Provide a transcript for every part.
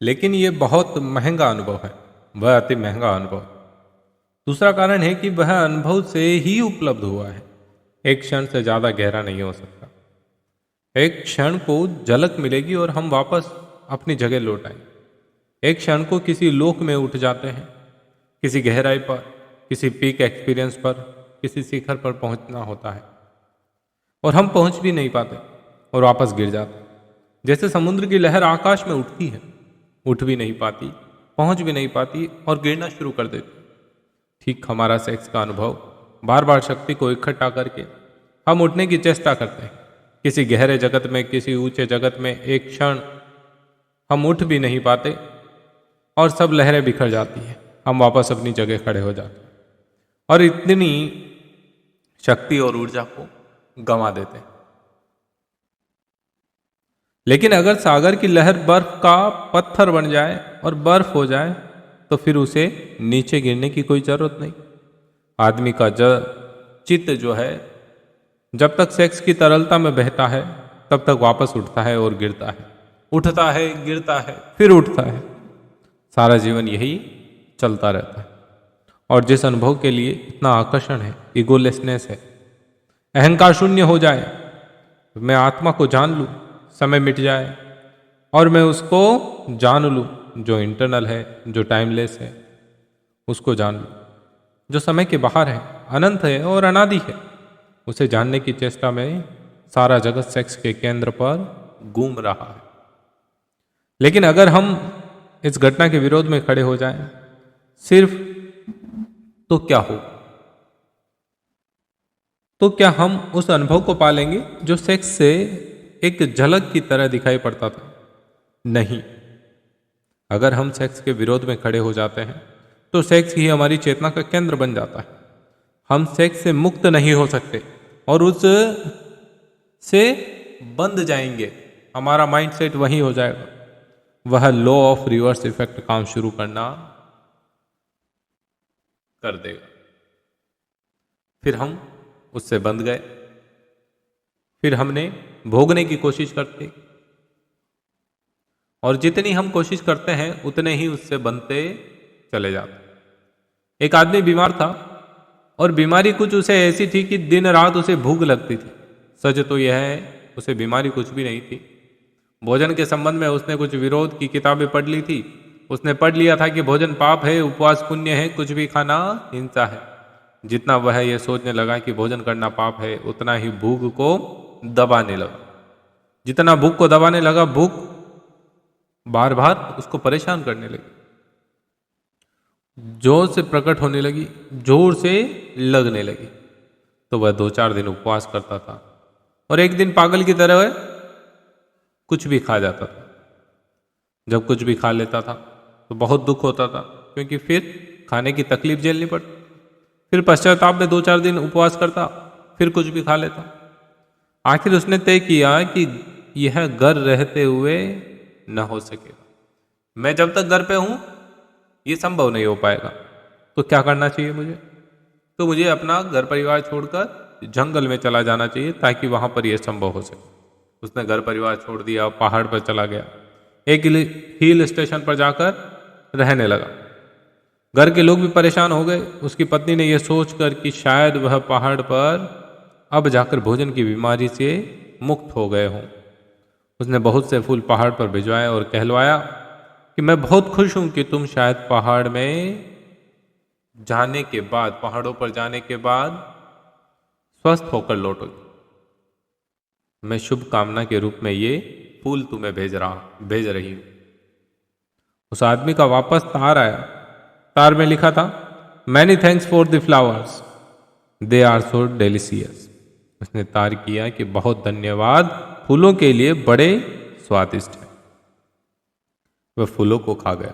लेकिन ये बहुत महंगा अनुभव है, वह अति महंगा अनुभव। दूसरा कारण है कि वह अनुभव से ही उपलब्ध हुआ है, एक क्षण से ज्यादा गहरा नहीं हो सकता। एक क्षण को झलक मिलेगी और हम वापस अपनी जगह लौट आएंगे। एक क्षण को किसी लोक में उठ जाते हैं, किसी गहराई पर, किसी पीक एक्सपीरियंस पर, किसी शिखर पर पहुंचना होता है और हम पहुंच भी नहीं पाते और वापस गिर जाते हैं। जैसे समुद्र की लहर आकाश में उठती है, उठ भी नहीं पाती, पहुंच भी नहीं पाती और गिरना शुरू कर देती। ठीक हमारा सेक्स का अनुभव, बार बार शक्ति को इकट्ठा करके हम उठने की चेष्टा करते हैं किसी गहरे जगत में, किसी ऊंचे जगत में। एक क्षण हम उठ भी नहीं पाते और सब लहरें बिखर जाती हैं, हम वापस अपनी जगह खड़े हो जाते हैं और इतनी शक्ति और ऊर्जा को गंवा देते हैं। लेकिन अगर सागर की लहर बर्फ का पत्थर बन जाए और बर्फ हो जाए तो फिर उसे नीचे गिरने की कोई जरूरत नहीं। आदमी का चित्त जो है, जब तक सेक्स की तरलता में बहता है तब तक वापस उठता है और गिरता है, उठता है, गिरता है, फिर उठता है। सारा जीवन यही चलता रहता है। और जिस अनुभव के लिए इतना आकर्षण है, ईगोलेसनेस है, अहंकार शून्य हो जाए, मैं आत्मा को जान लूं, समय मिट जाए और मैं उसको जान लूं जो इंटरनल है, जो टाइमलेस है, उसको जान लूं, जो समय के बाहर है, अनंत है और अनादि है। उसे जानने की चेष्टा में सारा जगत सेक्स के केंद्र पर घूम रहा है। लेकिन अगर हम इस घटना के विरोध में खड़े हो जाएं सिर्फ, तो क्या हो? तो क्या हम उस अनुभव को पालेंगे जो सेक्स से एक झलक की तरह दिखाई पड़ता था? नहीं। अगर हम सेक्स के विरोध में खड़े हो जाते हैं तो सेक्स ही हमारी चेतना का केंद्र बन जाता है। हम सेक्स से मुक्त नहीं हो सकते और उस से बंध जाएंगे। हमारा माइंड सेट वही हो जाएगा, वह लॉ ऑफ रिवर्स इफेक्ट काम शुरू करना कर देगा। फिर हम उससे बंध गए, फिर हमने भोगने की कोशिश करते और जितनी हम कोशिश करते हैं उतने ही उससे बनते चले जाते। एक आदमी बीमार था और बीमारी कुछ उसे ऐसी थी कि दिन रात उसे भूख लगती थी। सच तो यह है, उसे बीमारी कुछ भी नहीं थी। भोजन के संबंध में उसने कुछ विरोध की किताबें पढ़ ली थी। उसने पढ़ लिया था कि भोजन पाप है, उपवास पुण्य है, कुछ भी खाना हिंसा है। जितना वह यह सोचने लगा कि भोजन करना पाप है, उतना ही भूख को दबाने लगा। जितना भूख को दबाने लगा, भूख बार बार उसको परेशान करने लगी, जोर से प्रकट होने लगी, जोर से लगने लगी। तो वह 2-4 दिन उपवास करता था और एक दिन पागल की तरह वह कुछ भी खा जाता था। जब कुछ भी खा लेता था तो बहुत दुख होता था, क्योंकि फिर खाने की तकलीफ झेलनी पड़ती। फिर पश्चाताप में 2-4 दिन उपवास करता, फिर कुछ भी खा लेता। आखिर उसने तय किया कि यह घर रहते हुए न हो सकेगा। मैं जब तक घर पे हूं ये संभव नहीं हो पाएगा। तो क्या करना चाहिए मुझे? तो मुझे अपना घर परिवार छोड़कर जंगल में चला जाना चाहिए ताकि वहां पर यह संभव हो सके। उसने घर परिवार छोड़ दिया, पहाड़ पर चला गया, एक हिल स्टेशन पर जाकर रहने लगा। घर के लोग भी परेशान हो गए। उसकी पत्नी ने यह सोचकर कि शायद वह पहाड़ पर अब जाकर भोजन की बीमारी से मुक्त हो गए हों, उसने बहुत से फूल पहाड़ पर भिजवाए और कहलवाया कि मैं बहुत खुश हूं कि तुम शायद पहाड़ में जाने के बाद, पहाड़ों पर जाने के बाद स्वस्थ होकर लौटोगे। मैं शुभ कामना के रूप में ये फूल तुम्हें भेज रही हूं। उस आदमी का वापस तार आया। तार में लिखा था, many thanks for the flowers, they are so delicious. उसने तार किया कि बहुत धन्यवाद, फूलों के लिए बड़े स्वादिष्ट है। वह फूलों को खा गया।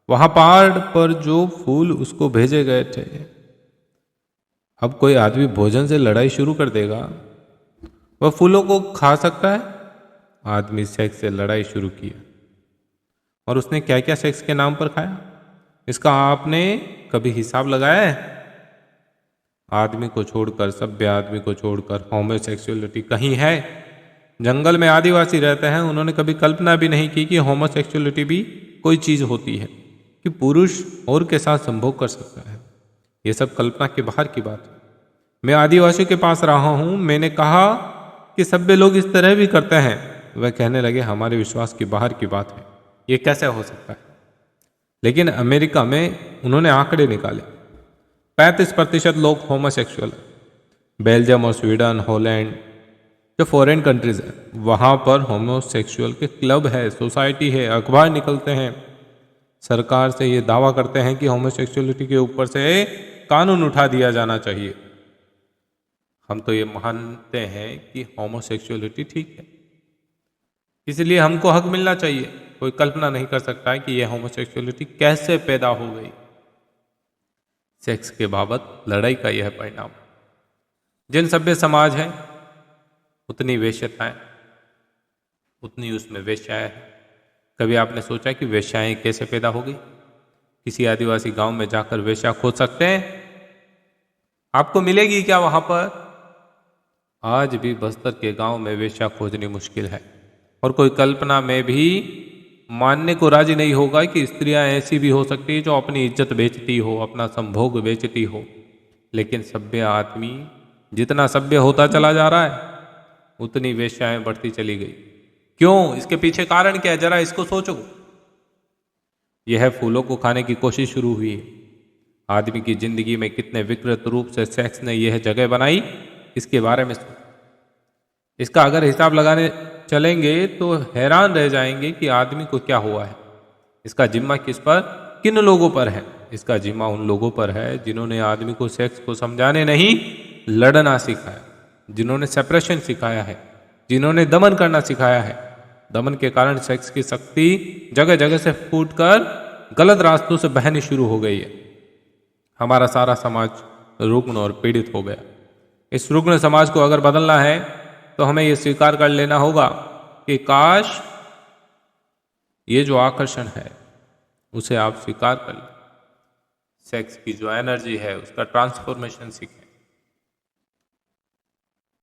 वहां पहाड़ पर जो फूल उसको भेजे गए थे, अब कोई आदमी भोजन से लड़ाई शुरू कर देगा, वह फूलों को खा सकता है? आदमी सेक्स से लड़ाई शुरू की। और उसने क्या क्या सेक्स के नाम पर खाया, इसका आपने कभी हिसाब लगाया है? आदमी को छोड़कर, सभ्य आदमी को छोड़कर होमोसेक्सुअलिटी कहीं है? जंगल में आदिवासी रहते हैं, उन्होंने कभी कल्पना भी नहीं की कि होमोसेक्सुअलिटी भी कोई चीज़ होती है, कि पुरुष और के साथ संभोग कर सकता है। ये सब कल्पना के बाहर की बात है। मैं आदिवासियों के पास रहा हूँ, मैंने कहा कि सभ्य लोग इस तरह भी करते हैं। वह कहने लगे हमारे विश्वास के बाहर की बात है, ये कैसे हो सकता है। लेकिन अमेरिका में उन्होंने आंकड़े निकाले, 35% लोग होमोसेक्सुअल हैं। बेल्जियम और स्वीडन, हॉलैंड, जो फॉरेन कंट्रीज है, वहाँ पर होमोसेक्सुअल के क्लब है, सोसाइटी है, अखबार निकलते हैं, सरकार से ये दावा करते हैं कि होमोसेक्सुअलिटी के ऊपर से कानून उठा दिया जाना चाहिए। हम तो ये मानते हैं कि होमोसेक्सुअलिटी ठीक है, इसलिए हमको हक मिलना चाहिए। कोई कल्पना नहीं कर सकता है कि यह होमोसेक्सुअलिटी कैसे पैदा हो गई। सेक्स के बाबत लड़ाई का यह परिणाम। जिन सभ्य समाज है उतनी वेश्यताएं, उतनी उसमें वेश्याएं हैं। कभी आपने सोचा कि वेश्याएं कैसे पैदा हो गई? किसी आदिवासी गांव में जाकर वेश्या खोज सकते हैं? आपको मिलेगी क्या वहां पर? आज भी बस्तर के गांव में वेश्या खोजनी मुश्किल है, और कोई कल्पना में भी मानने को राजी नहीं होगा कि स्त्रियां ऐसी भी हो सकती है जो अपनी इज्जत बेचती हो, अपना संभोग बेचती हो। लेकिन सभ्य आदमी जितना सभ्य होता चला जा रहा है, उतनी वेश्याएं बढ़ती चली गई। क्यों? इसके पीछे कारण क्या है, जरा इसको सोचो। यह फूलों को खाने की कोशिश शुरू हुई है। आदमी की जिंदगी में कितने विकृत रूप से सेक्स ने यह जगह बनाई, इसके बारे में सोचो। इसका अगर हिसाब लगाने चलेंगे तो हैरान रह जाएंगे कि आदमी को क्या हुआ है। इसका जिम्मा किस पर, किन लोगों पर है? इसका जिम्मा उन लोगों पर है जिन्होंने आदमी को सेक्स को समझाने नहीं, लड़ना सिखाया, जिन्होंने सेपरेशन सिखाया है, जिन्होंने दमन करना सिखाया है। दमन के कारण सेक्स की शक्ति जगह जगह से फूटकर गलत रास्तों से बहनी शुरू हो गई है। हमारा सारा समाज रुग्ण और पीड़ित हो गया। इस रुग्ण समाज को अगर बदलना है तो हमें यह स्वीकार कर लेना होगा कि काश ये जो आकर्षण है उसे आप स्वीकार कर लें। सेक्स की जो एनर्जी है उसका ट्रांसफॉर्मेशन सीखें।